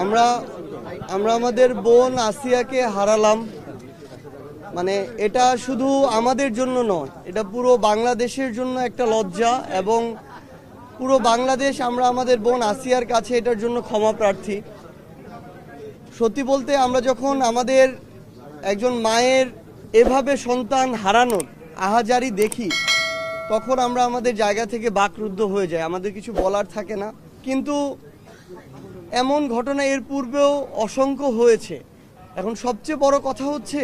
আমরা আমরা আমাদের বোন আসিয়াকে হারালাম। মানে এটা শুধু আমাদের জন্য নয়, এটা পুরো বাংলাদেশের জন্য একটা লজ্জা, এবং পুরো বাংলাদেশ আমরা আমাদের বোন আসিয়ার কাছে এটার জন্য ক্ষমা প্রার্থী। সত্যি বলতে আমরা যখন আমাদের একজন মায়ের এভাবে সন্তান হারানোর আহাজারি দেখি, তখন আমরা আমাদের জায়গা থেকে বাকরুদ্ধ হয়ে যাই, আমাদের কিছু বলার থাকে না। কিন্তু এমন ঘটনা এর পূর্বেও অসংখ্য হয়েছে। এখন সবচেয়ে বড় কথা হচ্ছে,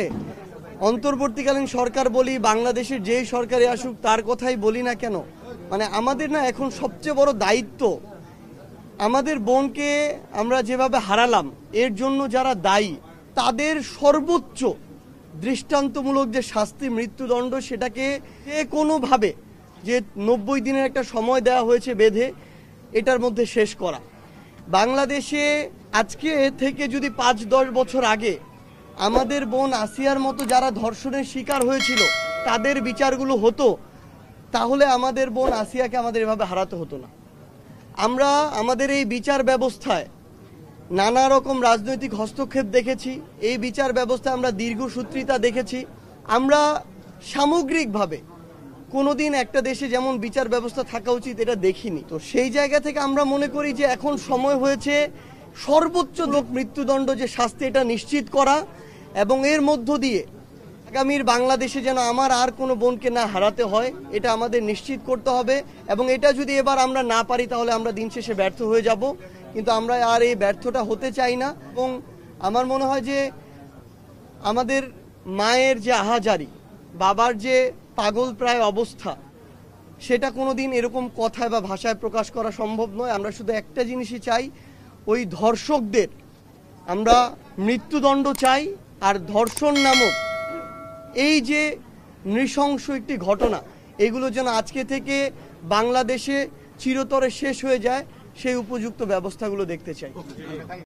অন্তর্বর্তীকালীন সরকার বলি, বাংলাদেশের যেই সরকারে আসুক তার কথাই বলি না কেন, মানে আমাদের না এখন সবচেয়ে বড় দায়িত্ব, আমাদের বোনকে আমরা যেভাবে হারালাম এর জন্য যারা দায়ী তাদের সর্বোচ্চ দৃষ্টান্তমূলক যে শাস্তি, মৃত্যুদণ্ড, সেটাকে যে কোনোভাবে, যে 90 দিনের একটা সময় দেওয়া হয়েছে বেঁধে, এটার মধ্যে শেষ করা। বাংলাদেশে আজকে থেকে যদি 5-10 বছর আগে আমাদের বোন আসিয়ার মতো যারা ধর্ষণের শিকার হয়েছিল তাদের বিচারগুলো হতো, তাহলে আমাদের বোন আসিয়াকে আমাদের এভাবে হারাতে হতো না। আমরা আমাদের এই বিচার ব্যবস্থায় নানা রকম রাজনৈতিক হস্তক্ষেপ দেখেছি, এই বিচার ব্যবস্থায় আমরা দীর্ঘসূত্রিতা দেখেছি। আমরা সামগ্রিকভাবে কোনোদিন একটা দেশে যেমন বিচার ব্যবস্থা থাকা উচিত এটা দেখিনি। তো সেই জায়গা থেকে আমরা মনে করি যে এখন সময় হয়েছে সর্বোচ্চ মৃত্যুদণ্ড যে শাস্তি, এটা নিশ্চিত করা, এবং এর মধ্য দিয়ে আগামীর বাংলাদেশে যেন আমার আর কোনো বোনকে না হারাতে হয়, এটা আমাদের নিশ্চিত করতে হবে। এবং এটা যদি এবার আমরা না পারি তাহলে আমরা দিন শেষে ব্যর্থ হয়ে যাব, কিন্তু আমরা আর এই ব্যর্থটা হতে চাই না। এবং আমার মনে হয় যে আমাদের মায়ের যে আহাজারি, বাবার যে পাগল প্রায় অবস্থা, সেটা কোনোদিন এরকম কথায় বা ভাষায় প্রকাশ করা সম্ভব নয়। আমরা শুধু একটা জিনিসই চাই, ওই ধর্ষকদের আমরা মৃত্যুদণ্ড চাই, আর ধর্ষণ নামক এই যে নৃশংস একটি ঘটনা, এগুলো যেন আজকে থেকে বাংলাদেশে চিরতরে শেষ হয়ে যায়, সেই উপযুক্ত ব্যবস্থাগুলো দেখতে চাই।